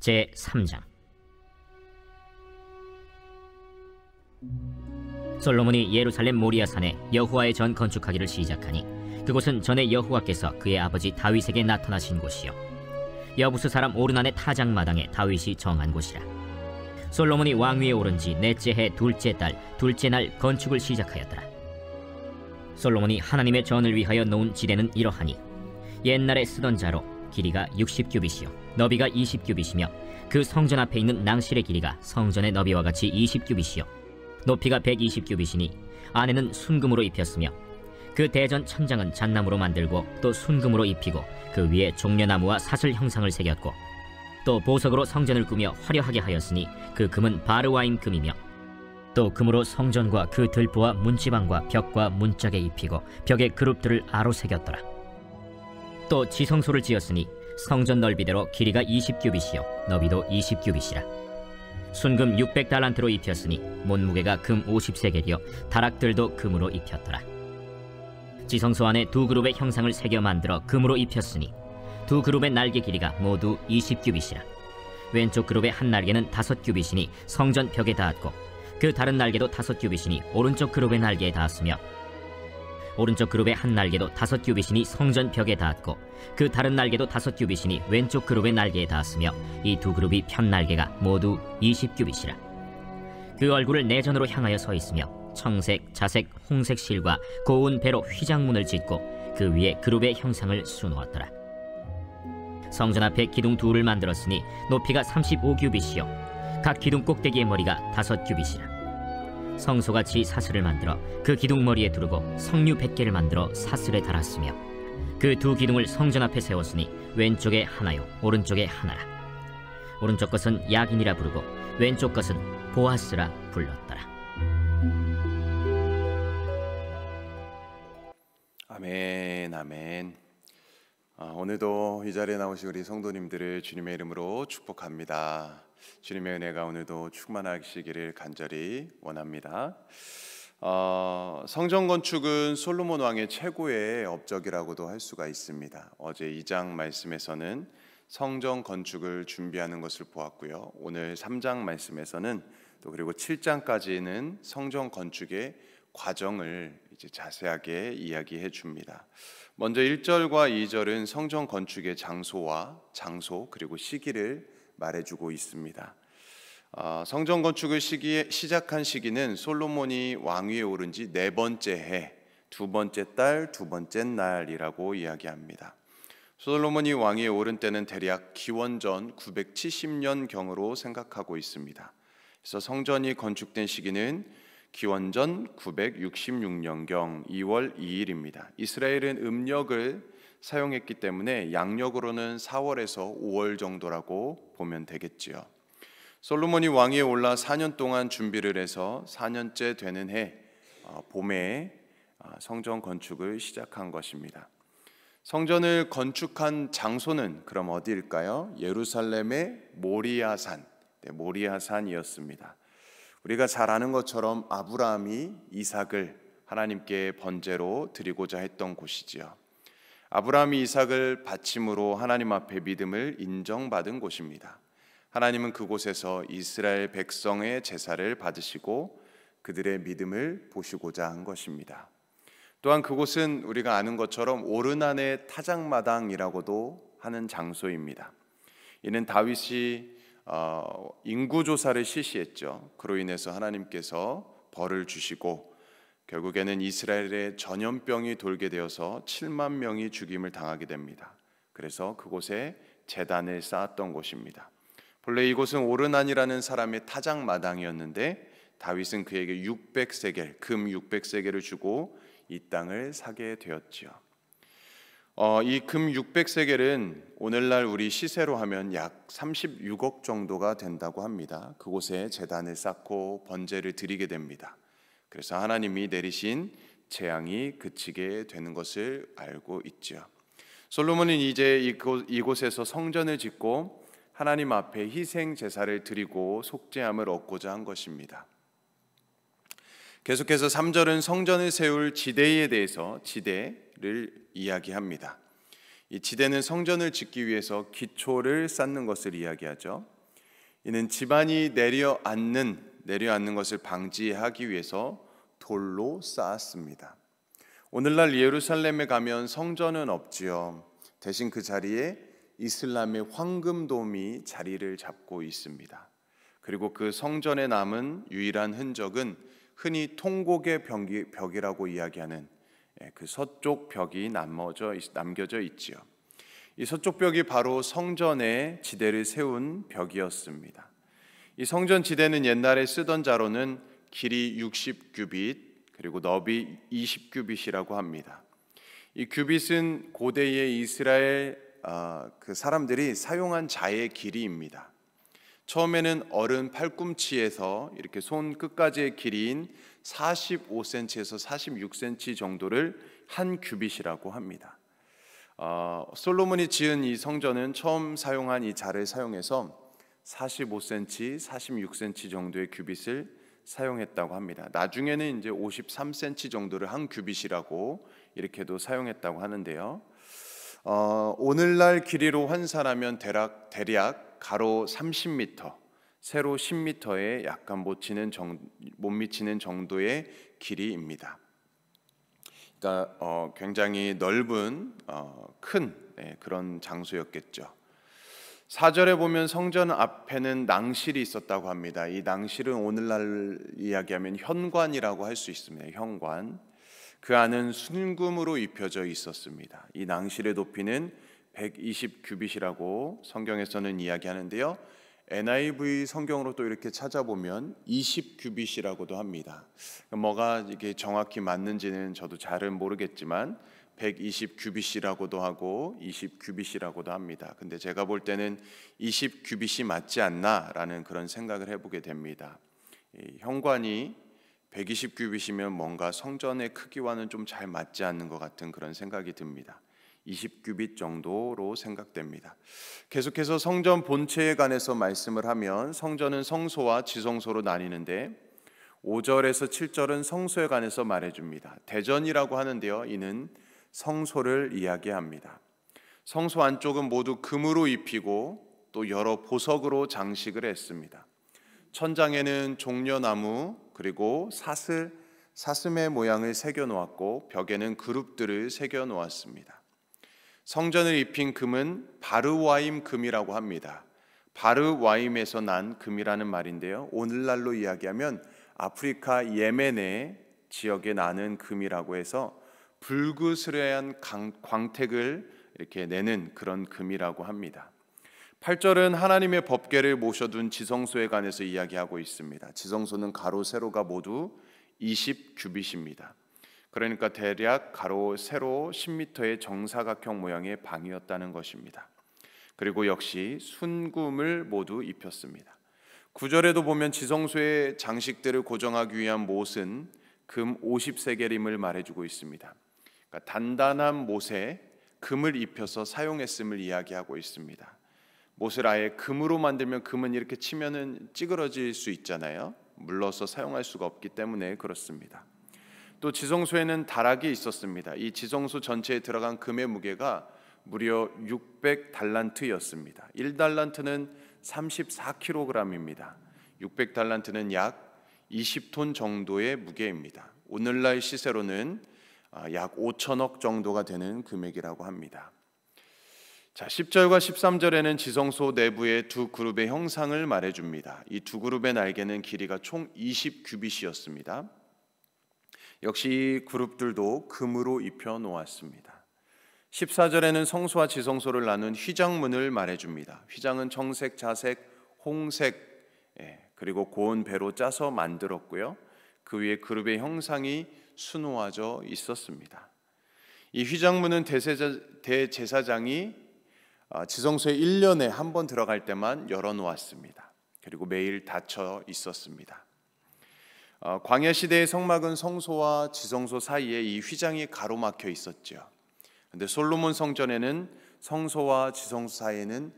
제3장. 솔로몬이 예루살렘 모리아산에 여호와의 전 건축하기를 시작하니 그곳은 전에 여호와께서 그의 아버지 다윗에게 나타나신 곳이요 여부스 사람 오르난의 타작마당에 다윗이 정한 곳이라. 솔로몬이 왕위에 오른 지 넷째 해 둘째 달 둘째 날 건축을 시작하였더라. 솔로몬이 하나님의 전을 위하여 놓은 지대는 이러하니 옛날에 쓰던 자로 길이가 60규빗이요 너비가 20규빗이며 그 성전 앞에 있는 낭실의 길이가 성전의 너비와 같이 20규빗이요 높이가 120규빗이니 안에는 순금으로 입혔으며 그 대전 천장은 잣나무로 만들고 또 순금으로 입히고 그 위에 종려나무와 사슬 형상을 새겼고 또 보석으로 성전을 꾸며 화려하게 하였으니 그 금은 바르와임 금이며 또 금으로 성전과 그 들보와 문지방과 벽과 문짝에 입히고 벽에 그룹들을 아로 새겼더라. 또 지성소를 지었으니 성전 넓이대로 길이가 20규빗이요 너비도 20규빗이라. 순금 600달란트로 입혔으니 몸무게가 금 50세겔이요 다락들도 금으로 입혔더라. 지성소 안에 두 그룹의 형상을 새겨 만들어 금으로 입혔으니 두 그룹의 날개 길이가 모두 20규빗이라. 왼쪽 그룹의 한 날개는 5규빗이니 성전 벽에 닿았고 그 다른 날개도 5규빗이니 오른쪽 그룹의 날개에 닿았으며 오른쪽 그룹의 한 날개도 5규빗이니 성전 벽에 닿았고 그 다른 날개도 5규빗이니 왼쪽 그룹의 날개에 닿았으며 이 두 그룹이 편 날개가 모두 20규빗이라. 그 얼굴을 내전으로 향하여 서 있으며 청색, 자색, 홍색 실과 고운 배로 휘장문을 짓고 그 위에 그룹의 형상을 수놓았더라. 성전 앞에 기둥 둘을 만들었으니 높이가 35규빗이요 각 기둥 꼭대기의 머리가 5규빗이라. 성소같이 사슬을 만들어 그 기둥 머리에 두르고 석류 100개를 만들어 사슬에 달았으며 그 두 기둥을 성전 앞에 세웠으니 왼쪽에 하나요 오른쪽에 하나라. 오른쪽 것은 야긴이라 부르고 왼쪽 것은 보아스라 불렀더라. 아멘, 아멘. 오늘도 이 자리에 나오신 우리 성도님들을 주님의 이름으로 축복합니다. 주님의 은혜가 오늘도 충만하시기를 간절히 원합니다. 성전 건축은 솔로몬 왕의 최고의 업적이라고도 할 수가 있습니다. 어제 2장 말씀에서는 성전 건축을 준비하는 것을 보았고요. 오늘 3장 말씀에서는 또 그리고 7장까지는 성전 건축의 과정을 이제 자세하게 이야기해 줍니다. 먼저 1절과 2절은 성전 건축의 장소 그리고 시기를 말해주고 있습니다. 성전 건축을 시작한 시기는 솔로몬이 왕위에 오른 지 4번째 해, 2번째 달, 2번째 날이라고 이야기합니다. 솔로몬이 왕위에 오른 때는 대략 기원전 970년경으로 생각하고 있습니다. 그래서 성전이 건축된 시기는 기원전 966년경 2월 2일입니다. 이스라엘은 음력을 사용했기 때문에 양력으로는 4월에서 5월 정도라고 보면 되겠지요. 솔로몬이 왕위에 올라 4년 동안 준비를 해서 4년째 되는 해 봄에 성전 건축을 시작한 것입니다. 성전을 건축한 장소는 그럼 어디일까요? 예루살렘의 모리아산, 모리아산이었습니다. 우리가 잘 아는 것처럼 아브라함이 이삭을 하나님께 번제로 드리고자 했던 곳이지요. 아브라함이 이삭을 바침으로 하나님 앞에 믿음을 인정받은 곳입니다. 하나님은 그곳에서 이스라엘 백성의 제사를 받으시고 그들의 믿음을 보시고자 한 것입니다. 또한 그곳은 우리가 아는 것처럼 오르난의 타작마당이라고도 하는 장소입니다. 이는 다윗이 인구조사를 실시했죠. 그로 인해서 하나님께서 벌을 주시고 결국에는 이스라엘에 전염병이 돌게 되어서 7만 명이 죽임을 당하게 됩니다. 그래서 그곳에 제단을 쌓았던 곳입니다. 본래 이곳은 오르난이라는 사람의 타작마당이었는데 다윗은 그에게 600세겔, 금 600세겔을 주고 이 땅을 사게 되었지요. 이 금 600세겔은 오늘날 우리 시세로 하면 약 36억 정도가 된다고 합니다. 그곳에 제단을 쌓고 번제를 드리게 됩니다. 그래서 하나님이 내리신 재앙이 그치게 되는 것을 알고 있죠. 솔로몬은 이제 이곳에서 성전을 짓고 하나님 앞에 희생 제사를 드리고 속죄함을 얻고자 한 것입니다. 계속해서 3절은 성전을 세울 지대에 대해서 지대를 이야기합니다. 이 지대는 성전을 짓기 위해서 기초를 쌓는 것을 이야기하죠. 이는 지반이 내려앉는 것을 방지하기 위해서 돌로 쌓았습니다. 오늘날 예루살렘에 가면 성전은 없지요. 대신 그 자리에 이슬람의 황금돔이 자리를 잡고 있습니다. 그리고 그 성전에 남은 유일한 흔적은 흔히 통곡의 벽이라고 이야기하는 그 서쪽 벽이 남겨져 있지요. 이 서쪽 벽이 바로 성전의 지대를 세운 벽이었습니다. 이 성전 지대는 옛날에 쓰던 자로는 길이 60규빗 그리고 너비 20규빗이라고 합니다. 이 규빗은 고대의 이스라엘 그 사람들이 사용한 자의 길이입니다. 처음에는 어른 팔꿈치에서 이렇게 손 끝까지의 길이인 45cm에서 46cm 정도를 한 규빗이라고 합니다. 솔로몬이 지은 이 성전은 처음 사용한 이 자를 사용해서 45cm, 46cm 정도의 규빗을 사용했다고 합니다. 나중에는 이제 53cm 정도를 한 규빗이라고 이렇게도 사용했다고 하는데요. 오늘날 길이로 환산하면 대략 가로 30m, 세로 10m에 약간 못 미치는 정도의 길이입니다. 그러니까 굉장히 넓은 큰 그런 장소였겠죠. 4절에 보면 성전 앞에는 낭실이 있었다고 합니다. 이 낭실은 오늘날 이야기하면 현관이라고 할 수 있습니다. 현관. 그 안은 순금으로 입혀져 있었습니다. 이 낭실의 높이는 120규빗이라고 성경에서는 이야기하는데요. NIV 성경으로 또 이렇게 찾아보면 20규빗이라고도 합니다. 뭐가 이게 정확히 맞는지는 저도 잘은 모르겠지만 120규빗이라고도 하고 20규빗이라고도 합니다. 근데 제가 볼 때는 20규빗이 맞지 않나라는 그런 생각을 해보게 됩니다. 이 현관이 120규빗이면 뭔가 성전의 크기와는 좀 잘 맞지 않는 것 같은 그런 생각이 듭니다. 20규빗 정도로 생각됩니다. 계속해서 성전 본체에 관해서 말씀을 하면 성전은 성소와 지성소로 나뉘는데 5절에서 7절은 성소에 관해서 말해줍니다. 대전이라고 하는데요, 이는 성소를 이야기합니다. 성소 안쪽은 모두 금으로 입히고 또 여러 보석으로 장식을 했습니다. 천장에는 종려나무 그리고 사슴의 모양을 새겨 놓았고 벽에는 그룹들을 새겨 놓았습니다. 성전을 입힌 금은 바르와임 금이라고 합니다. 바르와임에서 난 금이라는 말인데요, 오늘날로 이야기하면 아프리카 예멘의 지역에 나는 금이라고 해서 불그스레한 광택을 이렇게 내는 그런 금이라고 합니다. 8절은 하나님의 법궤를 모셔둔 지성소에 관해서 이야기하고 있습니다. 지성소는 가로 세로가 모두 20규빗입니다. 그러니까 대략 가로 세로 10m의 정사각형 모양의 방이었다는 것입니다. 그리고 역시 순금을 모두 입혔습니다. 9절에도 보면 지성소의 장식들을 고정하기 위한 못은 금 50세겔임을 말해주고 있습니다. 그러니까 단단한 못에 금을 입혀서 사용했음을 이야기하고 있습니다. 못을 아예 금으로 만들면 금은 이렇게 치면은 찌그러질 수 있잖아요. 물러서 사용할 수가 없기 때문에 그렇습니다. 또 지성소에는 다락이 있었습니다. 이 지성소 전체에 들어간 금의 무게가 무려 600달란트였습니다. 1달란트는 34kg입니다. 600달란트는 약 20톤 정도의 무게입니다. 오늘날 시세로는 약 5천억 정도가 되는 금액이라고 합니다. 자, 10절과 13절에는 지성소 내부의 두 그룹의 형상을 말해줍니다. 이 두 그룹의 날개는 길이가 총 20규빗이었습니다. 역시 그룹들도 금으로 입혀 놓았습니다. 14절에는 성소와 지성소를 나눈 휘장문을 말해줍니다. 휘장은 청색, 자색, 홍색 그리고 고운 배로 짜서 만들었고요. 그 위에 그룹의 형상이 수놓아져 있었습니다. 이 휘장문은 대제사장이 지성소에 1년에 한 번 들어갈 때만 열어놓았습니다. 그리고 매일 닫혀 있었습니다. 광야 시대의 성막은 성소와 지성소 사이에 이 휘장이 가로막혀 있었죠. 그런데 솔로몬 성전에는 성소와 지성소 사이에는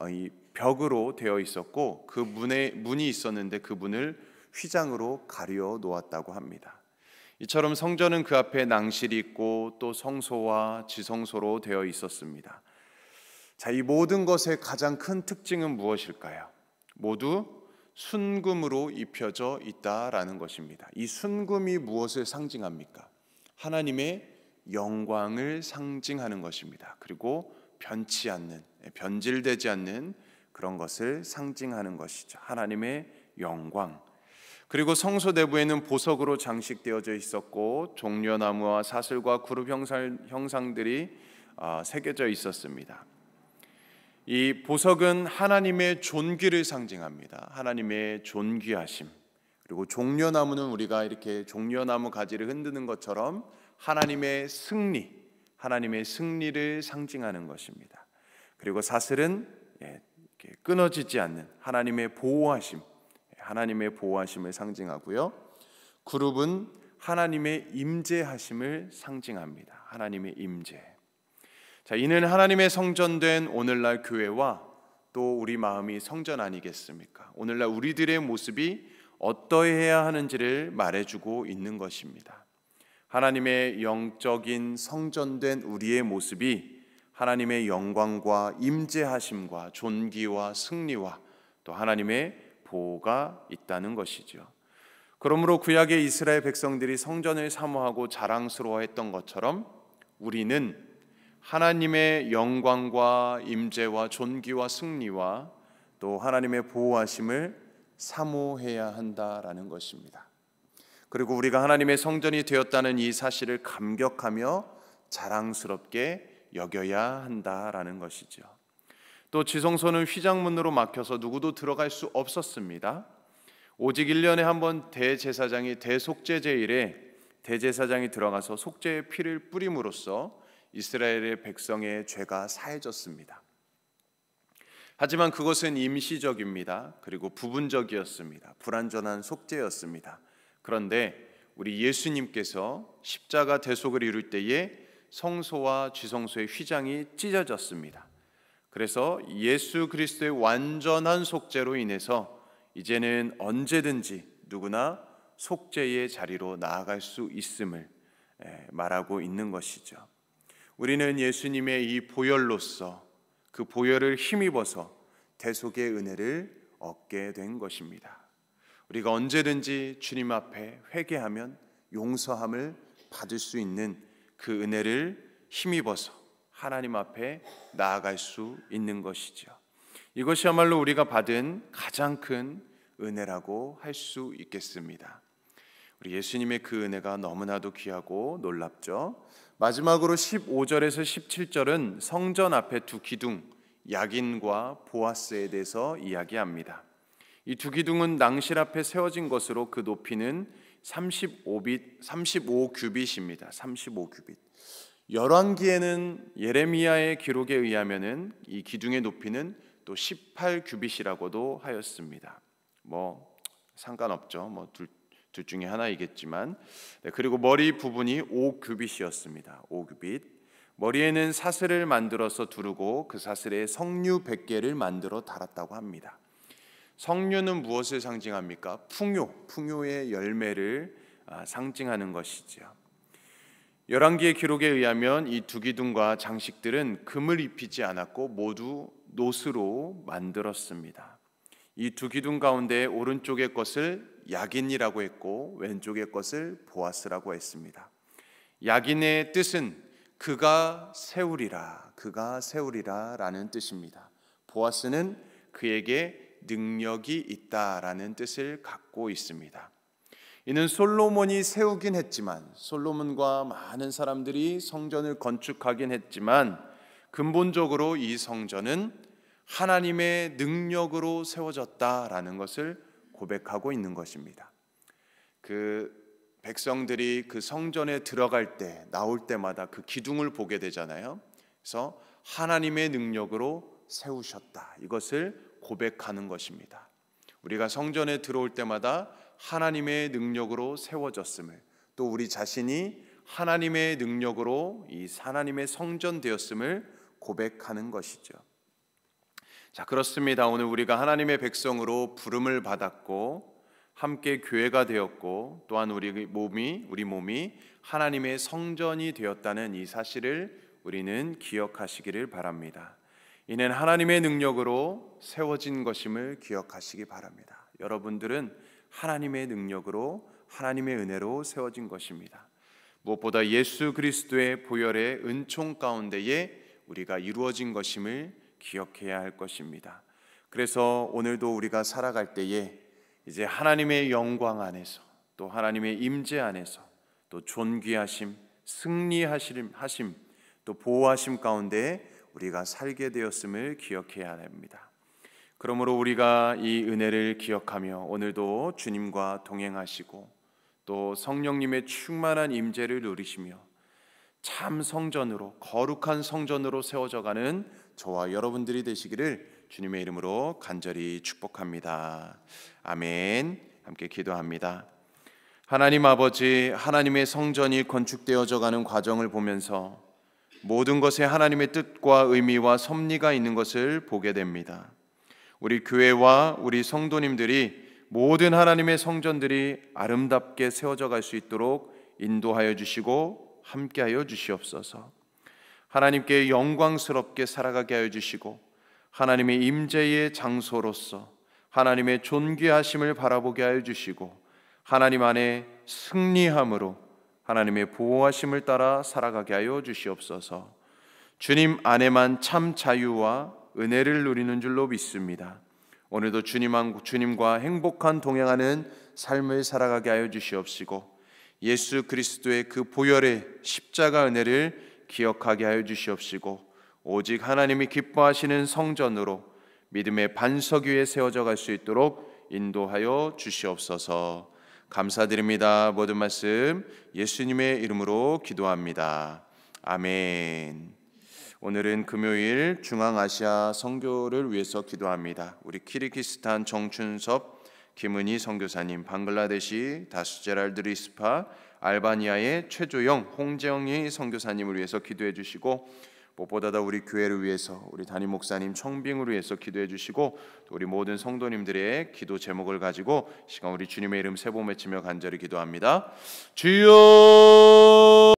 이 벽으로 되어 있었고 그 문이 있었는데 그 문을 휘장으로 가려 놓았다고 합니다. 이처럼 성전은 그 앞에 낭실이 있고 또 성소와 지성소로 되어 있었습니다. 자, 이 모든 것의 가장 큰 특징은 무엇일까요? 모두 순금으로 입혀져 있다라는 것입니다. 이 순금이 무엇을 상징합니까? 하나님의 영광을 상징하는 것입니다. 그리고 변치 않는, 변질되지 않는 그런 것을 상징하는 것이죠. 하나님의 영광. 그리고 성소 내부에는 보석으로 장식되어져 있었고 종려나무와 사슬과 그룹 형상들이 새겨져 있었습니다. 이 보석은 하나님의 존귀를 상징합니다. 하나님의 존귀하심. 그리고 종려나무는 우리가 이렇게 종려나무 가지를 흔드는 것처럼 하나님의 승리, 하나님의 승리를 상징하는 것입니다. 그리고 사슬은 끊어지지 않는 하나님의 보호하심, 하나님의 보호하심을 상징하고요. 그룹은 하나님의 임재하심을 상징합니다. 하나님의 임재. 자, 이는 하나님의 성전된 오늘날 교회와 또 우리 마음이 성전 아니겠습니까? 오늘날 우리들의 모습이 어떠해야 하는지를 말해주고 있는 것입니다. 하나님의 영적인 성전된 우리의 모습이 하나님의 영광과 임재하심과 존귀와 승리와 또 하나님의 보호가 있다는 것이죠. 그러므로 구약의 이스라엘 백성들이 성전을 사모하고 자랑스러워했던 것처럼 우리는 하나님의 영광과 임재와 존귀와 승리와 또 하나님의 보호하심을 사모해야 한다라는 것입니다. 그리고 우리가 하나님의 성전이 되었다는 이 사실을 감격하며 자랑스럽게 여겨야 한다라는 것이죠. 또 지성소는 휘장문으로 막혀서 누구도 들어갈 수 없었습니다. 오직 1년에 한 번 대제사장이 대속죄제일에 대제사장이 들어가서 속죄의 피를 뿌림으로써 이스라엘의 백성의 죄가 사해졌습니다. 하지만 그것은 임시적입니다. 그리고 부분적이었습니다. 불완전한 속죄였습니다. 그런데 우리 예수님께서 십자가 대속을 이룰 때에 성소와 지성소의 휘장이 찢어졌습니다. 그래서 예수 그리스도의 완전한 속죄로 인해서 이제는 언제든지 누구나 속죄의 자리로 나아갈 수 있음을 말하고 있는 것이죠. 우리는 예수님의 이 보혈로서 그 보혈을 힘입어서 대속의 은혜를 얻게 된 것입니다. 우리가 언제든지 주님 앞에 회개하면 용서함을 받을 수 있는 그 은혜를 힘입어서 하나님 앞에 나아갈 수 있는 것이죠. 이것이야말로 우리가 받은 가장 큰 은혜라고 할 수 있겠습니다. 우리 예수님의 그 은혜가 너무나도 귀하고 놀랍죠. 마지막으로 15절에서 17절은 성전 앞에 두 기둥, 야긴과 보아스에 대해서 이야기합니다. 이 두 기둥은 낭실 앞에 세워진 것으로 그 높이는 35규빗입니다. 35규빗. 열왕기에는 예레미야의 기록에 의하면은 이 기둥의 높이는 또 18규빗이라고도 하였습니다. 상관없죠. 둘 중에 하나이겠지만. 그리고 머리 부분이 5규빗이었습니다. 5규빗. 머리에는 사슬을 만들어서 두르고 그 사슬에 석류 100개를 만들어 달았다고 합니다. 석류는 무엇을 상징합니까? 풍요의 열매를 상징하는 것이죠. 열왕기의 기록에 의하면 이 두 기둥과 장식들은 금을 입히지 않았고 모두 노스로 만들었습니다. 이 두 기둥 가운데 오른쪽의 것을 야긴이라고 했고 왼쪽의 것을 보아스라고 했습니다. 야긴의 뜻은 그가 세우리라 라는 뜻입니다. 보아스는 그에게 능력이 있다라는 뜻을 갖고 있습니다. 이는 솔로몬이 세우긴 했지만, 솔로몬과 많은 사람들이 성전을 건축하긴 했지만 근본적으로 이 성전은 하나님의 능력으로 세워졌다라는 것을 고백하고 있는 것입니다. 그 백성들이 그 성전에 들어갈 때, 나올 때마다 그 기둥을 보게 되잖아요. 그래서 하나님의 능력으로 세우셨다, 이것을 고백하는 것입니다. 우리가 성전에 들어올 때마다 하나님의 능력으로 세워졌음을, 또 우리 자신이 하나님의 능력으로 이 하나님의 성전 되었음을 고백하는 것이죠. 자, 그렇습니다. 오늘 우리가 하나님의 백성으로 부름을 받았고 함께 교회가 되었고 또한 우리 몸이 하나님의 성전이 되었다는 이 사실을 우리는 기억하시기를 바랍니다. 이는 하나님의 능력으로 세워진 것임을 기억하시기 바랍니다. 여러분들은 하나님의 능력으로 하나님의 은혜로 세워진 것입니다. 무엇보다 예수 그리스도의 보혈의 은총 가운데에 우리가 이루어진 것임을 기억해야 할 것입니다. 그래서 오늘도 우리가 살아갈 때에 이제 하나님의 영광 안에서 또 하나님의 임재 안에서 또 존귀하심, 승리하심, 또 보호하심 가운데 우리가 살게 되었음을 기억해야 합니다. 그러므로 우리가 이 은혜를 기억하며 오늘도 주님과 동행하시고 또 성령님의 충만한 임재를 누리시며 참 성전으로, 거룩한 성전으로 세워져가는 저와 여러분들이 되시기를 주님의 이름으로 간절히 축복합니다. 아멘. 함께 기도합니다. 하나님 아버지, 하나님의 성전이 건축되어져 가는 과정을 보면서 모든 것에 하나님의 뜻과 의미와 섭리가 있는 것을 보게 됩니다. 우리 교회와 우리 성도님들이 모든 하나님의 성전들이 아름답게 세워져 갈 수 있도록 인도하여 주시고 함께하여 주시옵소서. 하나님께 영광스럽게 살아가게 하여 주시고 하나님의 임재의 장소로서 하나님의 존귀하심을 바라보게 하여 주시고 하나님 안에 승리함으로 하나님의 보호하심을 따라 살아가게 하여 주시옵소서. 주님 안에만 참 자유와 은혜를 누리는 줄로 믿습니다. 오늘도 주님과 행복한 동행하는 삶을 살아가게 하여 주시옵시고 예수 그리스도의 그 보혈의 십자가 은혜를 기억하게 하여 주시옵시고 오직 하나님이 기뻐하시는 성전으로 믿음의 반석 위에 세워져 갈 수 있도록 인도하여 주시옵소서. 감사드립니다. 모든 말씀 예수님의 이름으로 기도합니다. 아멘. 오늘은 금요일 중앙아시아 선교를 위해서 기도합니다. 우리 키르기스탄 정춘섭, 김은희 선교사님, 방글라데시 다수제랄드 리스파, 알바니아의 최조영, 홍재영이 선교사님을 위해서 기도해 주시고 무엇보다 우리 교회를 위해서 우리 담임 목사님 청빙을 위해서 기도해 주시고 또 우리 모든 성도님들의 기도 제목을 가지고 시간 우리 주님의 이름 세 번 외치며 간절히 기도합니다. 주여